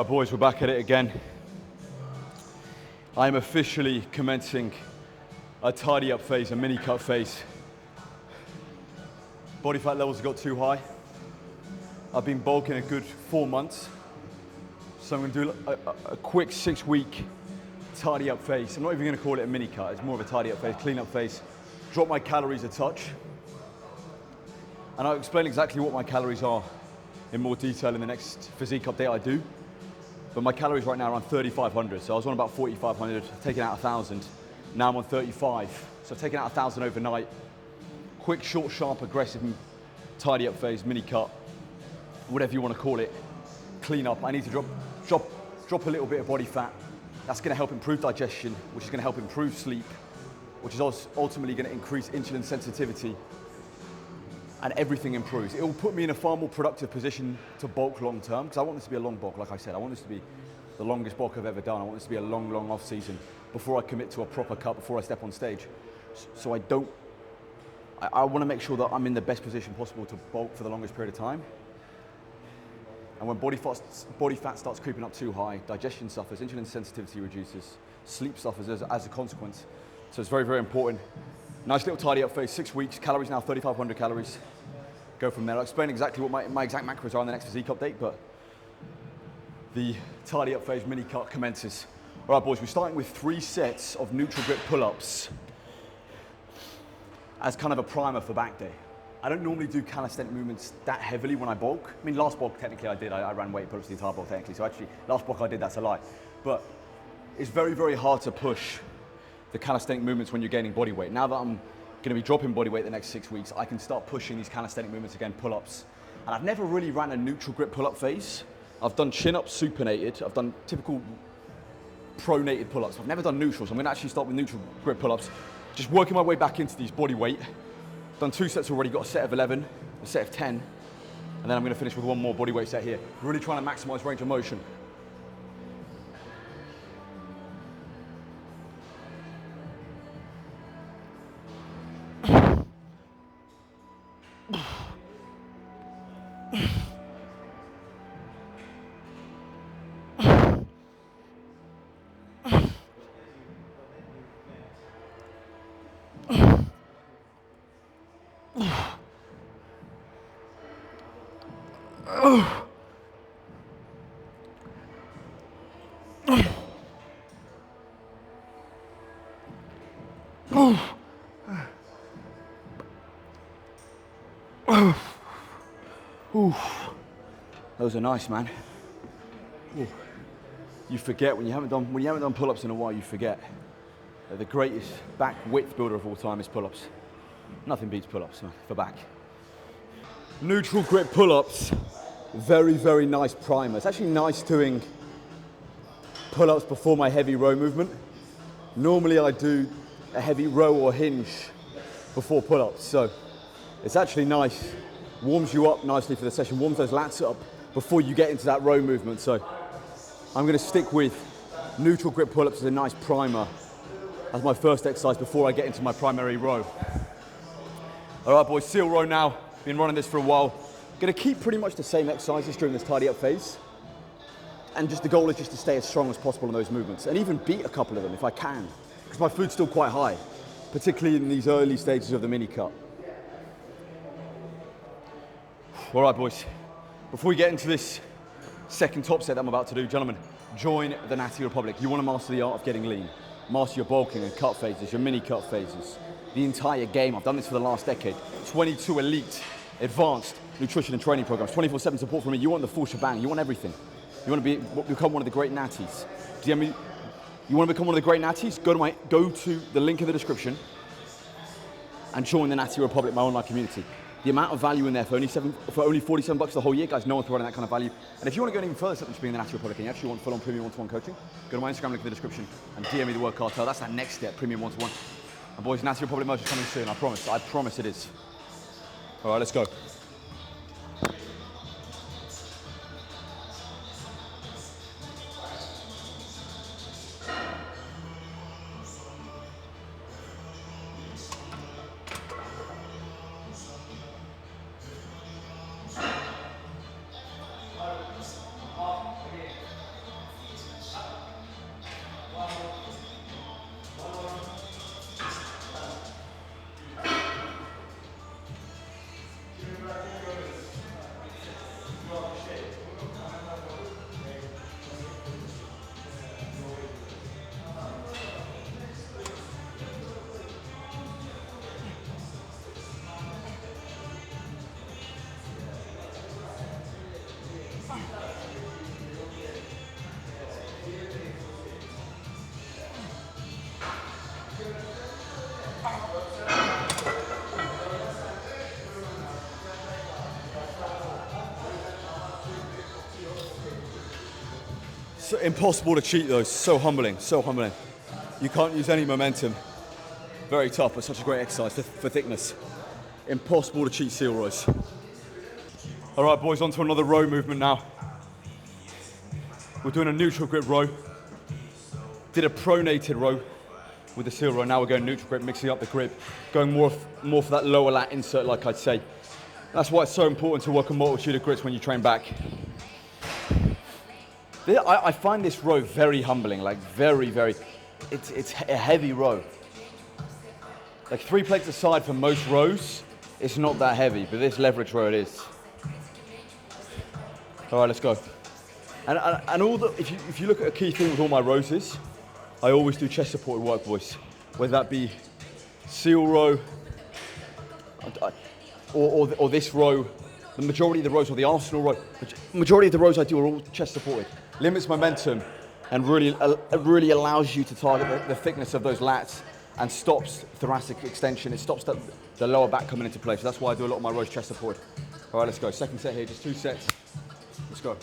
All right, boys, we're back at it again. I'm officially commencing a tidy up phase, a mini cut phase. Body fat levels have got too high. I've been bulking a good 4 months. So I'm gonna do a quick 6-week tidy up phase. I'm not even gonna call it a mini cut, it's more of a tidy up phase, clean up phase. Drop my calories a touch. And I'll explain exactly what my calories are in more detail in the next physique update I do. But my calories right now are around 3,500. So I was on about 4,500, taking out 1,000. Now I'm on 35. So I've taken out 1,000 overnight. Quick, short, sharp, aggressive, tidy up phase, mini cut, whatever you want to call it. Clean up. I need to drop a little bit of body fat. That's going to help improve digestion, which is going to help improve sleep, which is ultimately going to increase insulin sensitivity, and everything improves. It will put me in a far more productive position to bulk long term, because I want this to be a long bulk, like I said. I want this to be the longest bulk I've ever done. I want this to be a long, long off season before I commit to a proper cut, before I step on stage. So I want to make sure that I'm in the best position possible to bulk for the longest period of time. And when body fat starts creeping up too high, digestion suffers, insulin sensitivity reduces, sleep suffers as a consequence. So it's very, very important. Nice little tidy up phase, 6 weeks, calories now 3,500 calories. Go from there. I'll explain exactly what my exact macros are in the next physique update, but the tidy up phase mini cut commences. All right, boys, we're starting with 3 sets of neutral grip pull-ups as kind of a primer for back day. I don't normally do calisthenic movements that heavily when I bulk. I mean, last bulk, technically I did. I ran weight pull-ups the entire bulk, technically. So actually, last bulk I did, that's a lie. But it's very, very hard to push the calisthenic movements when you're gaining body weight. Now that I'm gonna be dropping body weight the next 6 weeks, I can start pushing these calisthenic movements again, pull-ups. And I've never really ran a neutral grip pull-up phase. I've done chin-ups, supinated. I've done typical pronated pull-ups. I've never done neutral, so I'm gonna actually start with neutral grip pull-ups. Just working my way back into these body weight. Done 2 sets already, got a set of 11, a set of 10, and then I'm gonna finish with 1 more body weight set here. Really trying to maximize range of motion. Those are nice, man. You forget when you haven't done pull-ups in a while. You forget that the greatest back width builder of all time is pull-ups. Nothing beats pull-ups, man, for back. Neutral grip pull-ups, very, very nice primer. It's actually nice doing pull-ups before my heavy row movement. Normally I do a heavy row or hinge before pull-ups, so it's actually nice. Warms you up nicely for the session, warms those lats up before you get into that row movement. So I'm gonna stick with neutral grip pull-ups as a nice primer as my first exercise before I get into my primary row. All right, boys, seal row now. Been running this for a while. Gonna keep pretty much the same exercises during this tidy up phase. And just the goal is just to stay as strong as possible in those movements and even beat a couple of them if I can, because my food's still quite high, particularly in these early stages of the mini cut. All right, boys, before we get into this second top set that I'm about to do, gentlemen, join the Natty Republic. You want to master the art of getting lean, master your bulking and cut phases, your mini cut phases, the entire game. I've done this for the last decade. 22 elite, advanced nutrition and training programs, 24/7 support from me. You want the full shebang, you want everything. You want to become one of the great natties. You want to become one of the great natties? Go to the link in the description and join the Natty Republic, my online community. The amount of value in there for only $47 the whole year, guys, no one's providing that kind of value. And if you want to go even further, than being the Natty Republic, and you actually want full-on premium one-to-one coaching, go to my Instagram link in the description and DM me the word cartel. That's that next step, premium one-to-one. And boys, Natty Republic merch is coming soon, I promise it is. All right, let's go. So impossible to cheat though, so humbling, so humbling. You can't use any momentum. Very tough, but such a great exercise for thickness. Impossible to cheat seal rows. All right, boys, on to another row movement now. We're doing a neutral grip row. Did a pronated row with the seal row. Now we're going neutral grip, mixing up the grip, going more for that lower lat insert, like I'd say. That's why it's so important to work a multitude of grips when you train back. I find this row very humbling, like very, it's a heavy row. Like 3 plates aside for most rows, it's not that heavy, but this leverage row it is. All right, let's go. And if you look at a key thing with all my rows is, I always do chest supported work, boys. Whether that be seal row, or this row, the majority of the rows, or the Arsenal row, the majority of the rows I do are all chest supported. Limits momentum and really allows you to target the thickness of those lats and stops thoracic extension. It stops the lower back coming into play. So that's why I do a lot of my rows chest supported. All right, let's go. Second set here, just 2 sets. Let's go.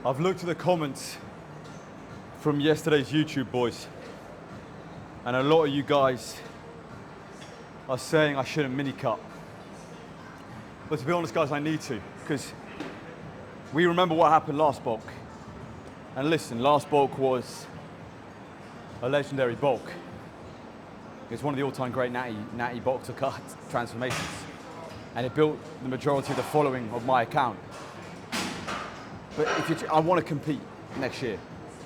I've looked at the comments from yesterday's YouTube, boys, and a lot of you guys are saying I shouldn't mini cut. But to be honest, guys, I need to, because we remember what happened last bulk. And listen, last bulk was a legendary bulk. It's one of the all-time great natty bulk to cut transformations. And it built the majority of the following of my account. But I want to compete next year.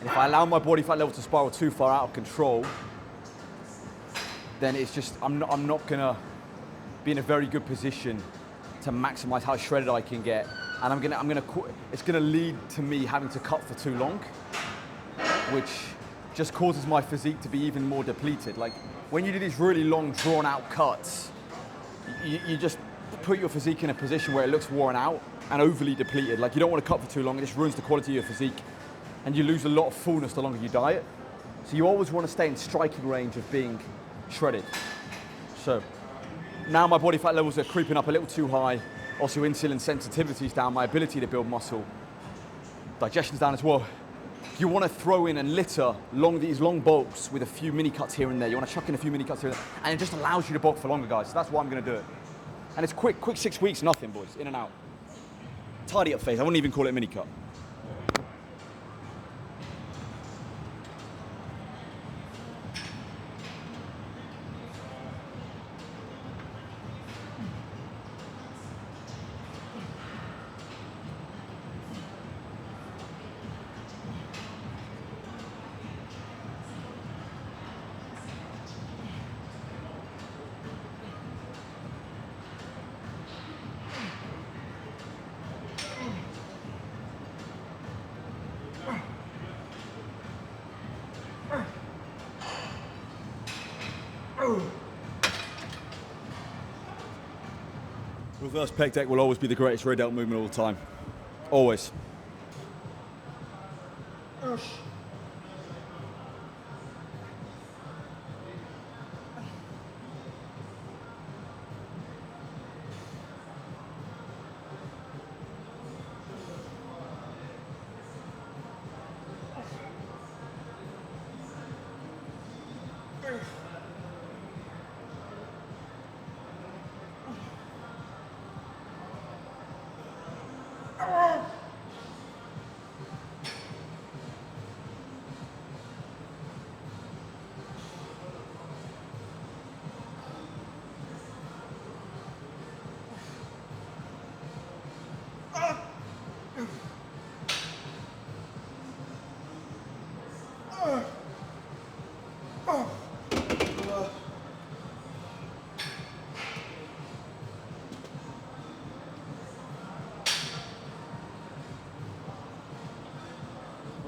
And if I allow my body fat level to spiral too far out of control, then it's just, I'm not gonna be in a very good position to maximize how shredded I can get. And it's gonna lead to me having to cut for too long, which just causes my physique to be even more depleted. Like when you do these really long drawn out cuts, you just put your physique in a position where it looks worn out and overly depleted. Like you don't want to cut for too long, it just ruins the quality of your physique and you lose a lot of fullness the longer you diet. So you always want to stay in striking range of being shredded. So now my body fat levels are creeping up a little too high, also insulin sensitivity's down, my ability to build muscle, digestion's down as well. You want to throw in and litter these long bulks with a few mini cuts here and there. You want to chuck in a few mini cuts here and there, and it just allows you to bulk for longer, guys. So that's why I'm going to do it. And it's quick 6 weeks, nothing, boys, in and out. Tidy up phase, I wouldn't even call it a mini cut. Reverse pec deck will always be the greatest rear delt movement of all time. Always.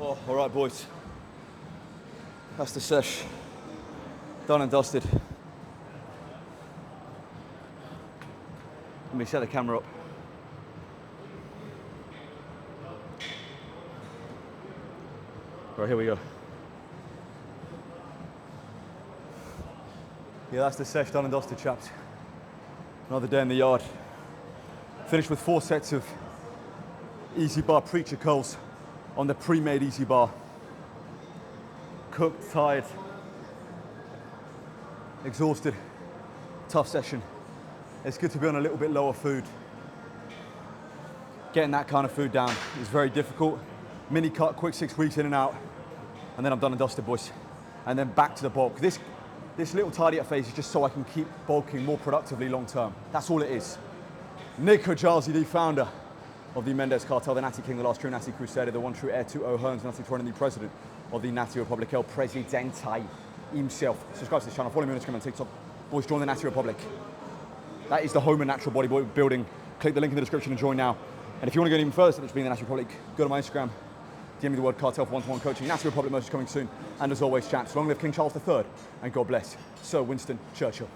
Oh, all right, boys. That's the sesh. Done and dusted. Let me set the camera up. All right, here we go. Yeah, that's the sesh done and dusted, chaps. Another day in the yard. Finished with 4 sets of easy bar preacher curls on the pre-made easy bar. Cooked, tired, exhausted, tough session. It's good to be on a little bit lower food. Getting that kind of food down is very difficult. Mini cut, quick 6 weeks in and out, and then I'm done and dusted, boys. And then back to the bulk. This little tidy up phase is just so I can keep bulking more productively long term. That's all it is. Nick Hajazi, the founder of the Mendez Cartel, the Natty King, the last true Natty Crusader, the one true heir to O'Hearn's Natty Throne, and the president of the Natty Republic, El Presidente himself. Subscribe to this channel, follow me on Instagram and TikTok. Boys, join the Natty Republic. That is the home of natural bodybuilding. Click the link in the description and join now. And if you want to go even further to being the Natty Republic, go to my Instagram, DM me the word cartel for one-to-one coaching. Natty Republic merch is coming soon. And as always, chaps, long live King Charles III, and God bless Sir Winston Churchill.